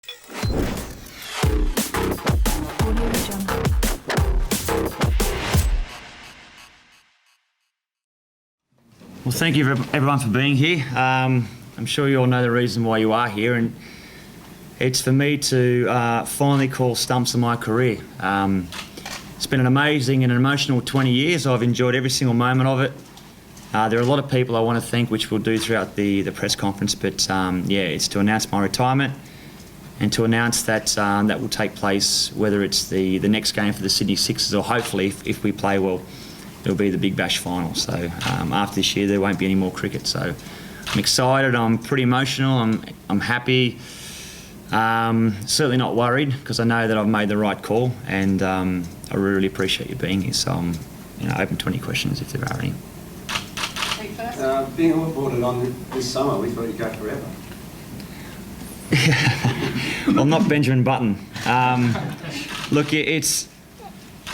Well, thank you everyone for being here. I'm sure you all know the reason why you are here, and it's for me to finally call stumps of my career. It's been an amazing and an emotional 20 years. I've enjoyed every single moment of it. There are a lot of people I want to thank, which we'll do throughout the press conference, but it's to announce my retirement and to announce that that will take place, whether it's the next game for the Sydney Sixers or hopefully, if we play well, it'll be the Big Bash final. So after this year, there won't be any more cricket. So I'm excited. I'm pretty emotional. I'm happy. Certainly not worried, because I know that I've made the right call, and I really appreciate you being here. So I'm open to any questions if there are any. Being awarded on this summer, we thought you'd go forever. Well, I'm not Benjamin Button. Look,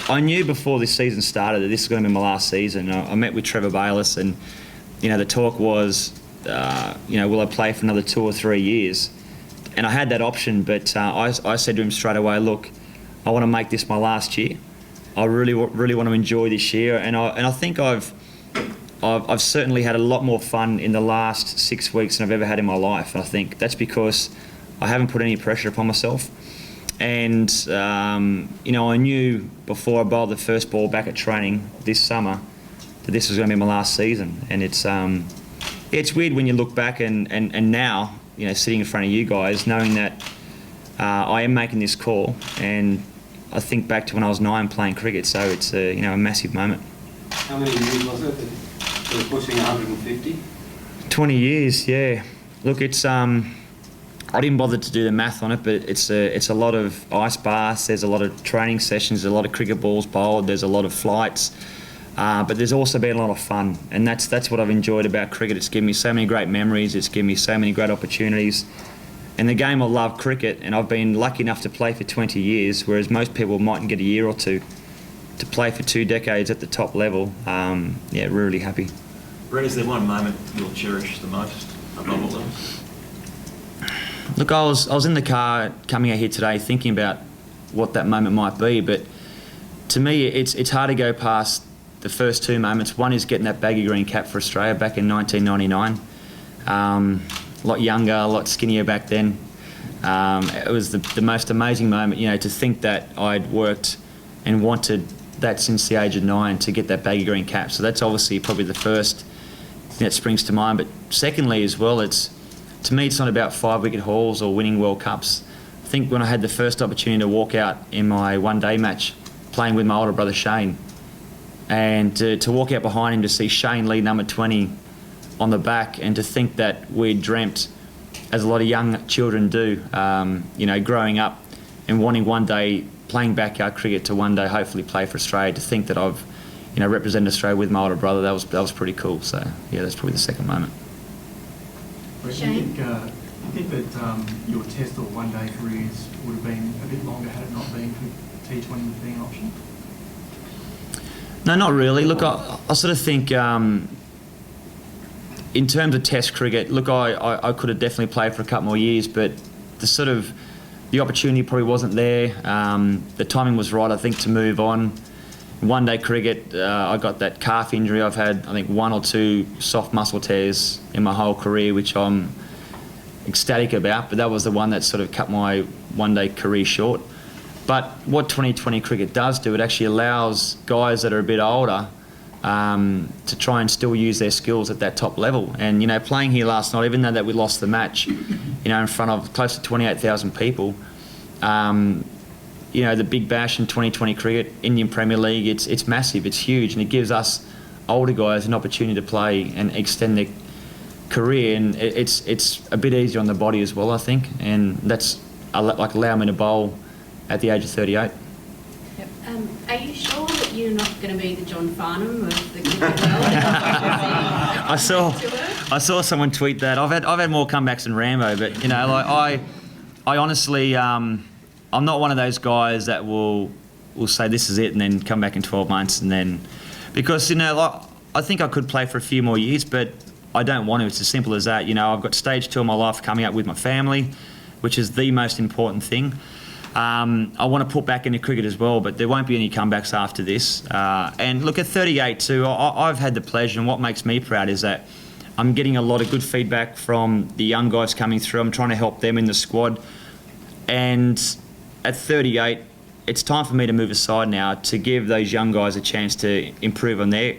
I knew before this season started that this was going to be my last season. I met with Trevor Bayliss, and the talk was, will I play for another 2 or 3 years? And I had that option, but I said to him straight away, look, I want to make this my last year. I really want to enjoy this year, and I think I've certainly had a lot more fun in the last 6 weeks than I've ever had in my life. And I think that's because I haven't put any pressure upon myself. And, I knew before I bowled the first ball back at training this summer that this was going to be my last season. And it's weird when you look back and now, sitting in front of you guys, knowing that I am making this call, and I think back to when I was 9 playing cricket, so it's a massive moment. How many years was it that you were pushing 150? 20 years, yeah. Look, it's I didn't bother to do the math on it, but it's a lot of ice baths, there's a lot of training sessions, there's a lot of cricket balls bowled, there's a lot of flights, but there's also been a lot of fun, and that's what I've enjoyed about cricket. It's given me so many great memories, it's given me so many great opportunities. And the game I love, cricket, and I've been lucky enough to play for 20 years, whereas most people mightn't get a year or two. To play for 2 decades at the top level, really happy. Brett, is there one moment you'll cherish the most above all else? Look, I was in the car coming out here today thinking about what that moment might be, but to me it's hard to go past the first 2 moments. One is getting that baggy green cap for Australia back in 1999. A lot younger, a lot skinnier back then. It was the most amazing moment, to think that I'd worked and wanted that since the age of 9 to get that baggy green cap. So that's obviously probably the first thing that springs to mind. But secondly as well, to me it's not about 5-wicket hauls or winning World Cups. I think when I had the first opportunity to walk out in my one-day match playing with my older brother Shane, and to walk out behind him to see Shane lead number 20 on the back, and to think that we'd dreamt, as a lot of young children do, growing up and wanting one day playing backyard cricket to one day hopefully play for Australia, to think that I've represented Australia with my older brother, that was pretty cool. So yeah, that's probably the second moment. Shane? Do you think that your test or one-day careers would have been a bit longer had it not been for T20 being an option? No, not really. Look, I sort of think in terms of Test cricket, look, I could have definitely played for a couple more years, but the opportunity probably wasn't there. The timing was right, I think, to move on. One-day cricket, I got that calf injury. I've had, I think, 1 or 2 soft muscle tears in my whole career, which I'm ecstatic about, but that was the one that sort of cut my one-day career short. But what 2020 cricket does do, it actually allows guys that are a bit older to try and still use their skills at that top level. And, playing here last night, even though that we lost the match, in front of close to 28,000 people, the Big Bash in 2020 cricket, Indian Premier League, it's massive, it's huge, and it gives us older guys an opportunity to play and extend their career, and it's a bit easier on the body as well, I think, and that's allow me to bowl at the age of 38. Yep. Are you sure that you're not going to be the John Farnham of the cricket world? I saw someone tweet that. I've had more comebacks than Rambo, but I honestly, I'm not one of those guys that will say this is it and then come back in 12 months and then, because I think I could play for a few more years, but I don't want to. It's as simple as that. I've got stage 2 of my life coming up with my family. which is the most important thing. I want to put back into cricket as well, but there won't be any comebacks after this. And look, at 38 too, I've had the pleasure, and what makes me proud is that I'm getting a lot of good feedback from the young guys coming through. I'm trying to help them in the squad. And at 38, it's time for me to move aside now to give those young guys a chance to improve on their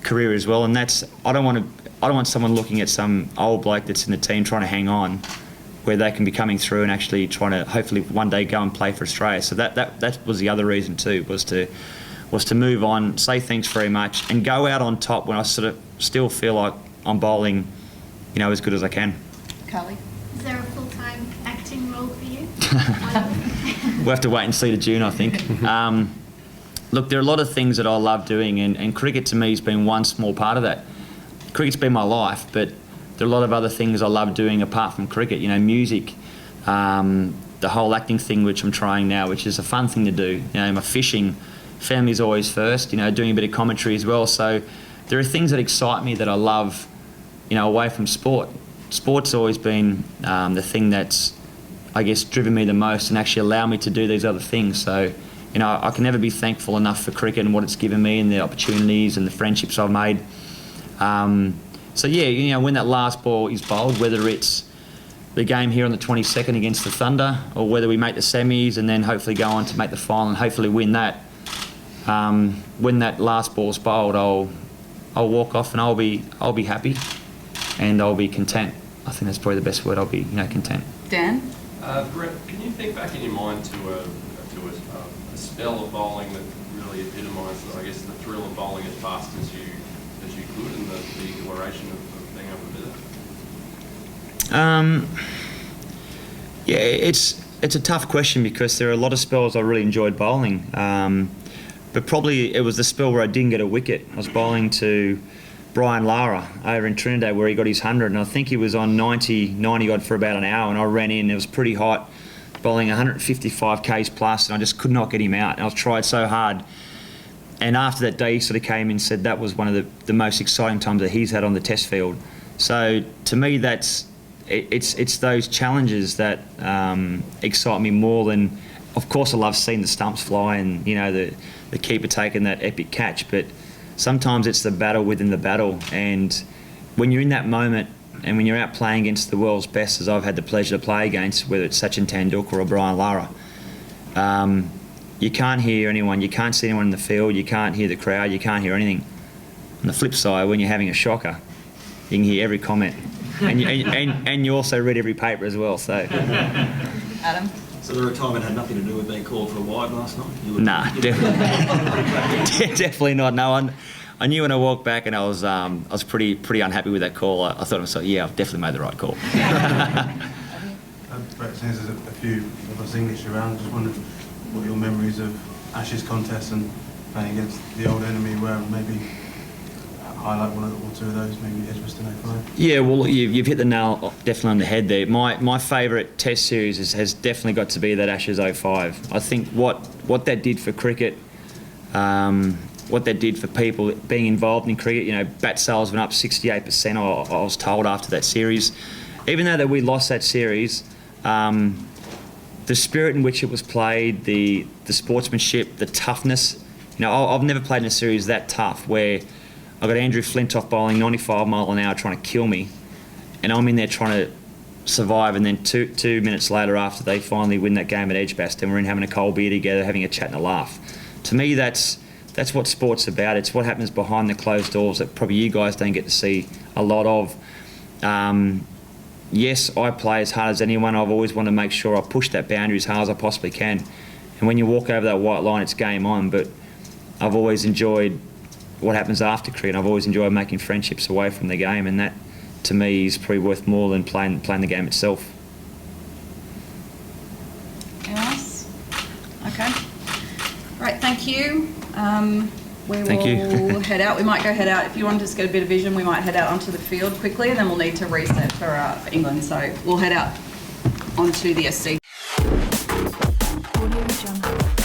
career as well. And that's, I don't want someone looking at some old bloke that's in the team trying to hang on, where they can be coming through and actually trying to hopefully one day go and play for Australia. So that was the other reason too, was to move on, say thanks very much, and go out on top when I sort of still feel like I'm bowling, as good as I can. Carly? Is there a full-time acting role for you? We'll have to wait and see to June, I think. Look, there are a lot of things that I love doing, and cricket to me has been one small part of that. Cricket's been my life, but there are a lot of other things I love doing apart from cricket. Music, the whole acting thing, which I'm trying now, which is a fun thing to do. My fishing, family's always first. Doing a bit of commentary as well. So there are things that excite me that I love, away from sport. Sport's always been the thing that's, I guess, driven me the most and actually allowed me to do these other things. So, I can never be thankful enough for cricket and what it's given me and the opportunities and the friendships I've made. So yeah, when that last ball is bowled, whether it's the game here on the 22nd against the Thunder, or whether we make the semis and then hopefully go on to make the final and hopefully win that. When that last ball's bowled, I'll walk off and I'll be happy and I'll be content. I think that's probably the best word. I'll be content. Dan? Brett, can you think back in your mind to a spell of bowling that really epitomised, I guess, the thrill of bowling as fast as you could, and the exhilaration of being able to do that? Yeah, it's a tough question because there are a lot of spells I really enjoyed bowling, but probably it was the spell where I didn't get a wicket. I was bowling to Brian Lara over in Trinidad where he got his 100, and I think he was on 90 odd for about an hour, and I ran in. It was pretty hot, bowling 155 k's plus, and I just could not get him out. And I tried so hard. And after that day, he sort of came in and said that was one of the most exciting times that he's had on the test field. So to me, it's those challenges that excite me more than, of course, I love seeing the stumps fly and the keeper taking that epic catch. But sometimes it's the battle within the battle, and when you're in that moment and when you're out playing against the world's best, as I've had the pleasure to play against, whether it's Sachin Tendulkar or Brian Lara. You can't hear anyone, you can't see anyone in the field, you can't hear the crowd, you can't hear anything. On the flip side, when you're having a shocker, you can hear every comment. And you also read every paper as well. So, Adam? So the retirement had nothing to do with being called for a wide last night? Nah, definitely not. No, I knew when I walked back, and I was pretty unhappy with that call. I thought to myself, yeah, I've definitely made the right call. Brett, since there's a few of us English around, just wondered what your memories of Ashes contest and playing against the old enemy were. Maybe highlight one or two of those, maybe Edgbaston 05. Yeah, well, you've hit the nail definitely on the head there. My favourite Test series has definitely got to be that Ashes 05. I think what that did for cricket, what that did for people being involved in cricket. Bat sales went up 68%. I was told after that series, even though that we lost that series. The spirit in which it was played, the sportsmanship, the toughness. I've never played in a series that tough where I got Andrew Flintoff bowling 95 mile an hour trying to kill me, and I'm in there trying to survive. And then two minutes later, after they finally win that game at Edgbaston, we're in having a cold beer together, having a chat and a laugh. To me, that's what sport's about. It's what happens behind the closed doors that probably you guys don't get to see a lot of. Yes, I play as hard as anyone. I've always wanted to make sure I push that boundary as hard as I possibly can. And when you walk over that white line, it's game on. But I've always enjoyed what happens after cricket. I've always enjoyed making friendships away from the game, and that, to me, is probably worth more than playing the game itself. Anyone else? Okay. Right, thank you. Thank you. We'll head out. We might go head out. If you want to just get a bit of vision, we might head out onto the field quickly, and then we'll need to reset for England. So we'll head out onto the SC. Audio Jungle.